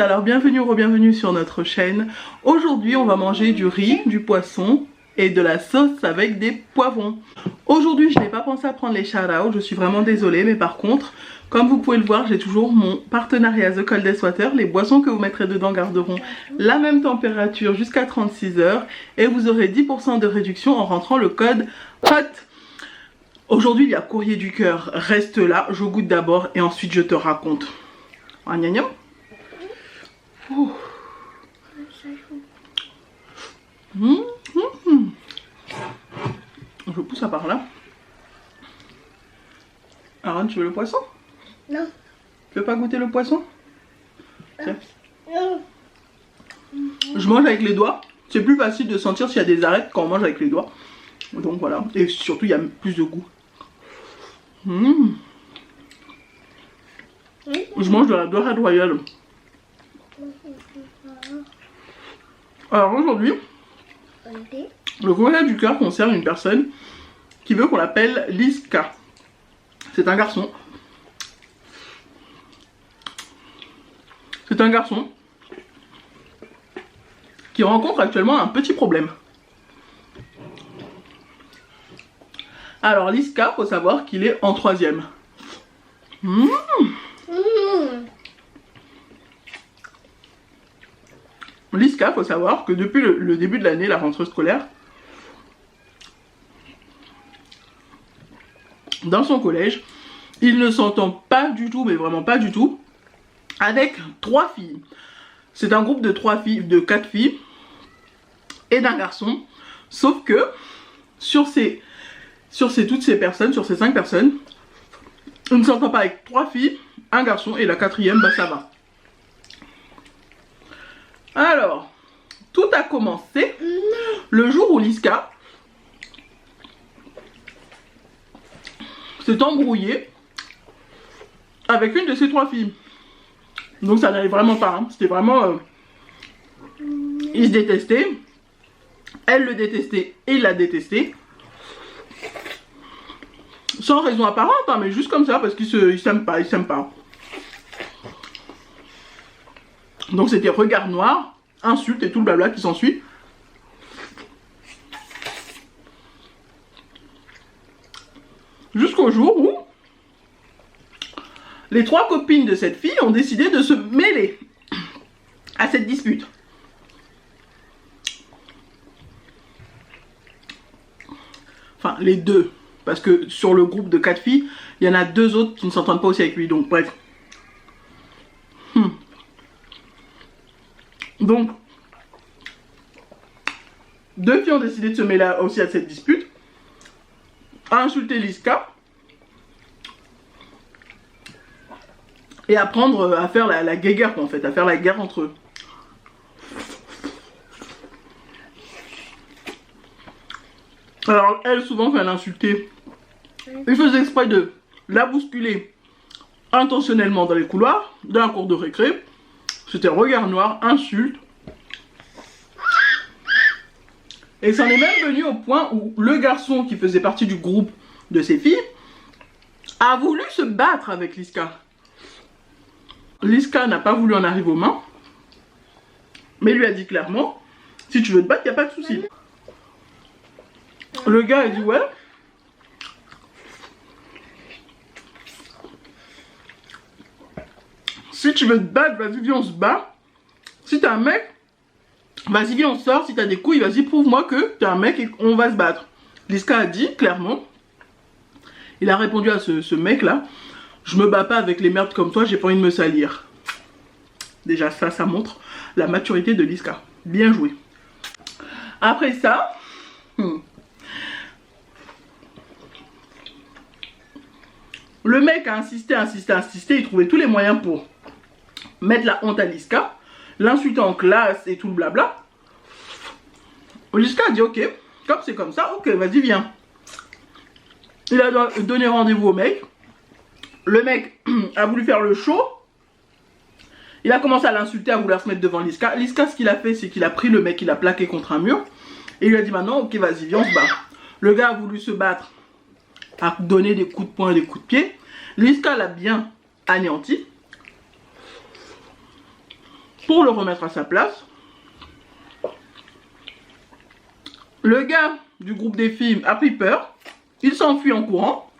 alors bienvenue ou re-bienvenue sur notre chaîne. Aujourd'hui on va manger du riz, du poisson et de la sauce avec des poivrons. Aujourd'hui je n'ai pas pensé à prendre les shout-outs, je suis vraiment désolée, mais par contre, comme vous pouvez le voir, j'ai toujours mon partenariat The Coldest Water. Les boissons que vous mettrez dedans garderont la même température jusqu'à 36 heures et vous aurez 10% de réduction en rentrant le code HOT. Aujourd'hui il y a courrier du cœur, reste là, je goûte d'abord et ensuite je te raconte. Ah, gna gna. Ouh. Je pousse ça par là. Aaron, tu veux le poisson? Non. Tu veux pas goûter le poisson? Tiens. Non. Je mange avec les doigts. C'est plus facile de sentir s'il y a des arêtes quand on mange avec les doigts. Donc voilà. Et surtout, il y a plus de goût. Je mange de la dorade royale. Alors aujourd'hui, le courrier du cœur concerne une personne qui veut qu'on l'appelle Liska. C'est un garçon. C'est un garçon qui rencontre actuellement un petit problème. Alors Liska, faut savoir qu'il est en 3e. Liska, faut savoir que depuis le début de l'année, la rentrée scolaire, dans son collège, il ne s'entend pas du tout, mais vraiment pas du tout, avec 3 filles. C'est un groupe de 4 filles et d'un garçon. Sauf que sur toutes ces personnes, sur ces 5 personnes, il ne s'entend pas avec 3 filles, un garçon et la 4e, bah ça va. Alors, tout a commencé le jour où Liska s'est embrouillée avec une de ces 3 filles. Donc ça n'allait vraiment pas, hein. C'était vraiment... ils se détestaient. Elle le détestait et il la détestait. Sans raison apparente, hein, mais juste comme ça, parce qu'ils s'aiment pas, ils s'aiment pas. Donc c'était regard noir, insulte et tout le blabla qui s'ensuit. Jusqu'au jour où les 3 copines de cette fille ont décidé de se mêler à cette dispute. Enfin, les 2. Parce que sur le groupe de 4 filles, il y en a 2 autres qui ne s'entendent pas aussi avec lui. Donc, bref. Donc, 2 filles ont décidé de se mêler aussi à cette dispute. À insulter Liska. Et à faire la guéguerre, en fait. À faire la guerre entre eux. Alors, elle, souvent, quand elle insultait, il faisait exprès de la bousculer intentionnellement dans les couloirs, dans la cour de récré. C'était regard noir, insulte. Et c'en est même venu au point où le garçon qui faisait partie du groupe de ces filles a voulu se battre avec Liska. Liska n'a pas voulu en arriver aux mains, mais lui a dit clairement, si tu veux te battre, il n'y a pas de souci. Le gars a dit ouais. Si tu veux te battre, vas-y, viens, on se bat. Si t'es un mec, vas-y, viens, on sort. Si t'as des couilles, vas-y, prouve-moi que t'es un mec et on va se battre. Liska a dit, clairement. Il a répondu à ce mec-là. Je me bats pas avec les merdes comme toi, j'ai pas envie de me salir. Déjà, ça montre la maturité de Liska. Bien joué. Après ça... Le mec a insisté, il trouvait tous les moyens pour mettre la honte à Liska, l'insulter en classe et tout le blabla. Liska a dit ok, comme c'est comme ça, ok, vas-y, viens. Il a donné rendez-vous au mec. Le mec a voulu faire le show. Il a commencé à l'insulter, à vouloir se mettre devant Liska. Liska, ce qu'il a fait, c'est qu'il a pris le mec, il l'a plaqué contre un mur. Et il lui a dit maintenant, ok, vas-y, viens, on se bat. Le gars a voulu se battre, a donné des coups de poing et des coups de pied. Liska l'a bien anéanti. pour le remettre à sa place. Le gars du groupe des filles a pris peur. Il s'enfuit en courant.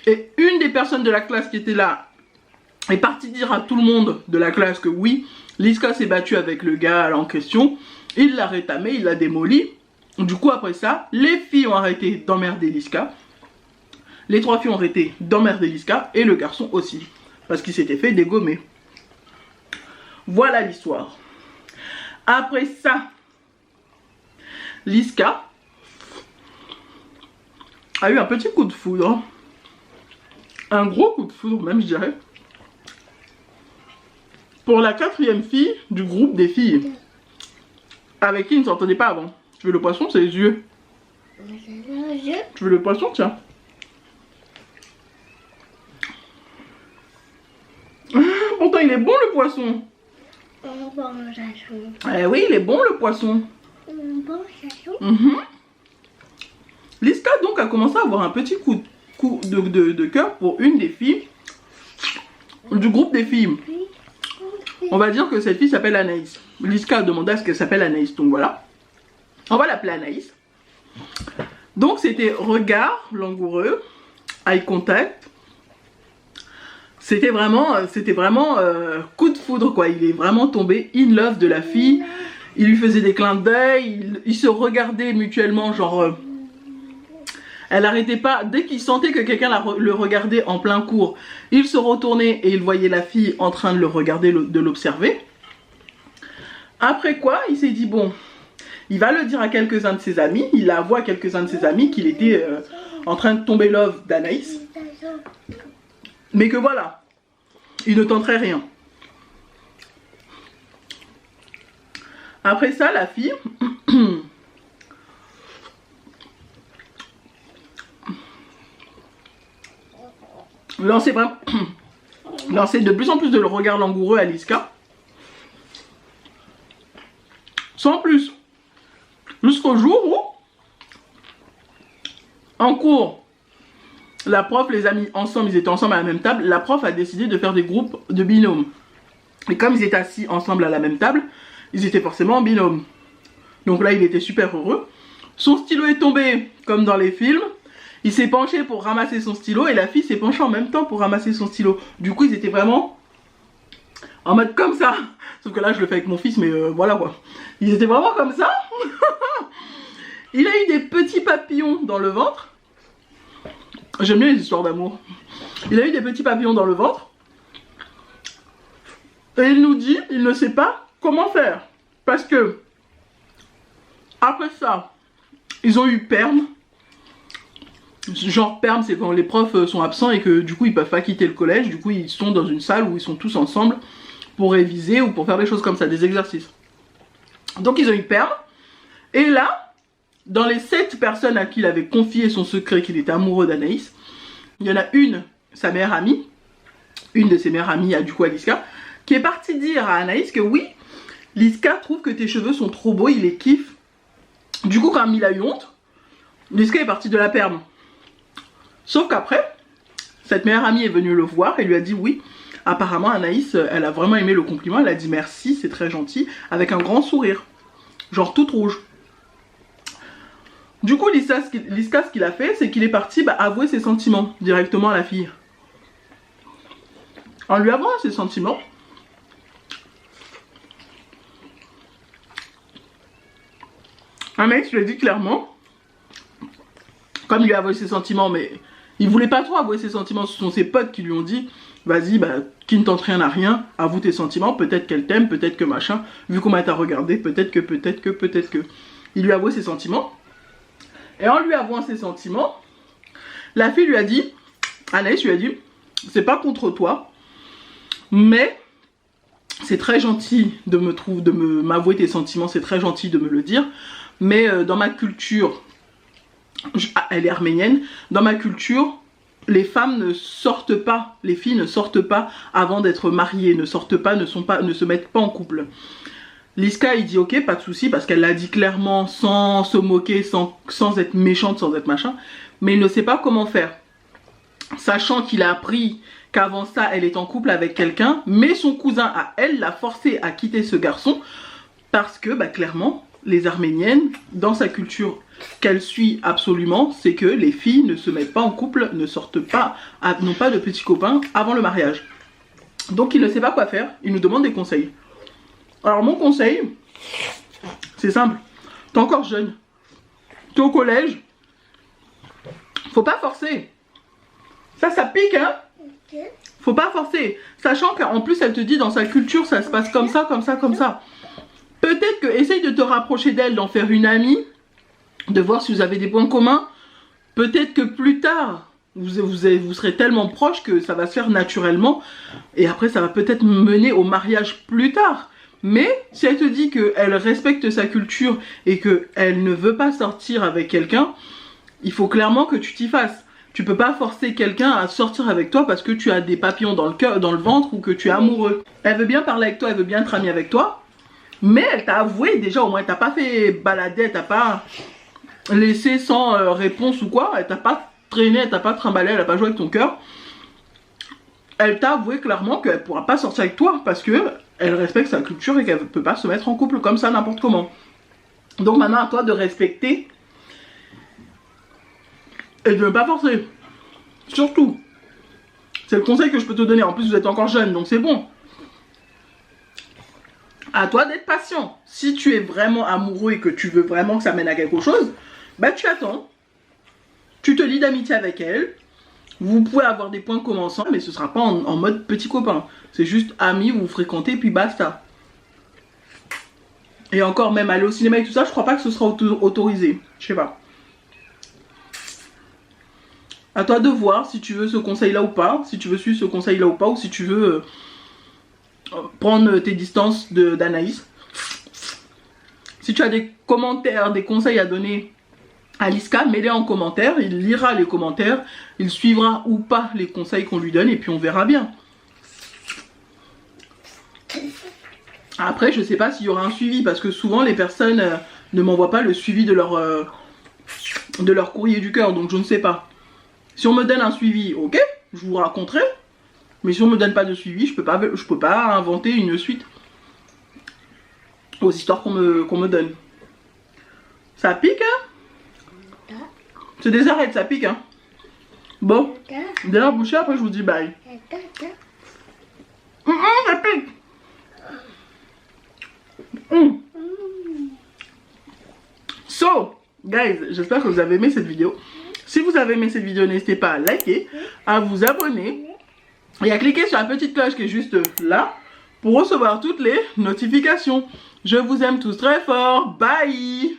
Et une des personnes de la classe qui était là est partie dire à tout le monde de la classe que oui, Liska s'est battue avec le gars en question. Il l'a rétamé, il l'a démoli. Du coup, après ça, les filles ont arrêté d'emmerder Liska. Les 3 filles ont arrêté d'emmerder Liska. Et le garçon aussi. Parce qu'il s'était fait dégommer. Voilà l'histoire. Après ça, Liska a eu un petit coup de foudre. Un gros coup de foudre même, je dirais. Pour la 4e fille du groupe des filles. Avec qui il ne s'entendait pas avant. Tu veux le poisson, c'est les yeux. Tu veux le poisson, tiens. Pourtant il est bon le poisson. Eh oui, il est bon le poisson. Liska donc a commencé à avoir un petit coup de cœur pour une des filles du groupe des filles. On va dire que cette fille s'appelle Anaïs. Liska a demandé à ce qu'elle s'appelle Anaïs, donc voilà. On va l'appeler Anaïs. Donc c'était regard langoureux, eye contact. C'était vraiment coup de foudre quoi. Il est vraiment tombé in love de la fille. Il lui faisait des clins d'œil, ils se regardaient mutuellement, genre... elle arrêtait pas, dès qu'il sentait que quelqu'un le regardait en plein cours, il se retournait et il voyait la fille en train de le regarder, de l'observer. Après quoi, il s'est dit bon, il va le dire à quelques-uns de ses amis, il a avoué à quelques-uns de ses amis qu'il était en train de tomber love d'Anaïs. Mais que voilà, il ne tenterait rien. Après ça, la fille... lançait de plus en plus de le regard langoureux à Liska. Sans plus. Jusqu'au jour où, en cours, la prof, les amis ensemble, ils étaient ensemble à la même table. La prof a décidé de faire des groupes de binômes. Et comme ils étaient assis ensemble à la même table, ils étaient forcément en binôme. Donc là, il était super heureux. Son stylo est tombé, comme dans les films. Il s'est penché pour ramasser son stylo et la fille s'est penchée en même temps pour ramasser son stylo. Du coup, ils étaient vraiment en mode comme ça. Sauf que là, je le fais avec mon fils, mais voilà quoi. Ils étaient vraiment comme ça. Il a eu des petits papillons dans le ventre. J'aime bien les histoires d'amour. Il a eu des petits papillons dans le ventre. Et il nous dit, il ne sait pas comment faire. Parce que, après ça, ils ont eu perme. Genre perme, c'est quand les profs sont absents et que du coup ils peuvent pas quitter le collège. Du coup ils sont dans une salle où ils sont tous ensemble pour réviser ou pour faire des choses comme ça, des exercices. Donc ils ont eu perme. Et là, dans les 7 personnes à qui il avait confié son secret qu'il était amoureux d'Anaïs, il y en a une, sa meilleure amie, une de ses meilleures amies, du coup à Liska, qui est partie dire à Anaïs que oui, Liska trouve que tes cheveux sont trop beaux, il les kiffe. Du coup quand il a eu honte, Liska est partie de la perme. Sauf qu'après, cette meilleure amie est venue le voir et lui a dit oui, apparemment Anaïs, elle a vraiment aimé le compliment, elle a dit merci, c'est très gentil, avec un grand sourire, genre toute rouge. Du coup, Liska, ce qu'il a fait, c'est qu'il est parti avouer ses sentiments directement à la fille. En lui avouant ses sentiments, Anaïs lui a dit clairement, comme il lui a avoué ses sentiments, mais il voulait pas trop avouer ses sentiments, ce sont ses potes qui lui ont dit vas-y, qui ne tente rien à rien, avoue tes sentiments, peut-être qu'elle t'aime, peut-être que machin, vu comment elle t'a regardé, peut-être que. Il lui a avoué ses sentiments. Et en lui avouant ses sentiments, la fille lui a dit, Anaïs lui a dit, c'est pas contre toi, mais c'est très gentil de m'avouer tes sentiments, c'est très gentil de me le dire, mais dans ma culture, elle est arménienne, dans ma culture, les femmes ne sortent pas, les filles ne sortent pas avant d'être mariées, ne sortent pas, ne se mettent pas en couple. Liska il dit ok, pas de souci, parce qu'elle l'a dit clairement, sans se moquer, sans être méchante, sans être machin, mais il ne sait pas comment faire. Sachant qu'il a appris qu'avant ça, elle est en couple avec quelqu'un, mais son cousin à elle l'a forcé à quitter ce garçon parce que, bah, clairement, les Arméniennes, dans sa culture qu'elle suit absolument, c'est que les filles ne se mettent pas en couple, ne sortent pas, n'ont pas de petits copains avant le mariage. Donc il ne sait pas quoi faire, il nous demande des conseils. Alors mon conseil, c'est simple, t'es encore jeune, t'es au collège, faut pas forcer. Ça pique, hein. Faut pas forcer, sachant qu'en plus elle te dit dans sa culture ça se passe comme ça, comme ça, comme ça. Peut-être que essaye de te rapprocher d'elle, d'en faire une amie, de voir si vous avez des points communs. Peut-être que plus tard, vous serez tellement proches que ça va se faire naturellement. Et après, ça va peut-être mener au mariage plus tard. Mais si elle te dit qu'elle respecte sa culture et qu'elle ne veut pas sortir avec quelqu'un, il faut clairement que tu t'y fasses. Tu peux pas forcer quelqu'un à sortir avec toi parce que tu as des papillons dans le cœur, dans le ventre ou que tu es amoureux. Elle veut bien parler avec toi, elle veut bien être amie avec toi. Mais elle t'a avoué déjà, au moins, elle t'a pas fait balader, elle t'a pas laissé sans réponse ou quoi. Elle t'a pas traîné, elle t'a pas trimballé, elle a pas joué avec ton cœur. Elle t'a avoué clairement qu'elle pourra pas sortir avec toi parce que elle respecte sa culture et qu'elle peut pas se mettre en couple comme ça n'importe comment. Donc maintenant à toi de respecter et de ne pas forcer. Surtout. C'est le conseil que je peux te donner. En plus vous êtes encore jeune donc c'est bon. À toi d'être patient. Si tu es vraiment amoureux et que tu veux vraiment que ça mène à quelque chose, bah tu attends. Tu te lis d'amitié avec elle. Vous pouvez avoir des points communs ensemble, mais ce sera pas en mode petit copain. C'est juste amis, vous vous fréquentez, puis basta. Et encore, même aller au cinéma et tout ça, je crois pas que ce sera autorisé. Je sais pas. À toi de voir si tu veux ce conseil-là ou pas. Si tu veux suivre ce conseil-là ou pas. Ou si tu veux prendre tes distances d'Anaïs. Si tu as des commentaires, des conseils à donner à Liska, mets-les en commentaire. Il lira les commentaires. Il suivra ou pas les conseils qu'on lui donne. Et puis on verra bien. Après, je sais pas s'il y aura un suivi. Parce que souvent, les personnes ne m'envoient pas le suivi de leur courrier du cœur. Donc je ne sais pas. Si on me donne un suivi, ok, je vous raconterai. Mais si on me donne pas de suivi, je peux pas inventer une suite aux histoires qu'on me donne. Ça pique, hein? C'est des arêtes, ça pique, hein? Bon, dès la bouchée, après je vous dis bye. Ça pique. So, guys, j'espère que vous avez aimé cette vidéo. Si vous avez aimé cette vidéo, n'hésitez pas à liker, à vous abonner et à cliquer sur la petite cloche qui est juste là pour recevoir toutes les notifications. Je vous aime tous très fort. Bye!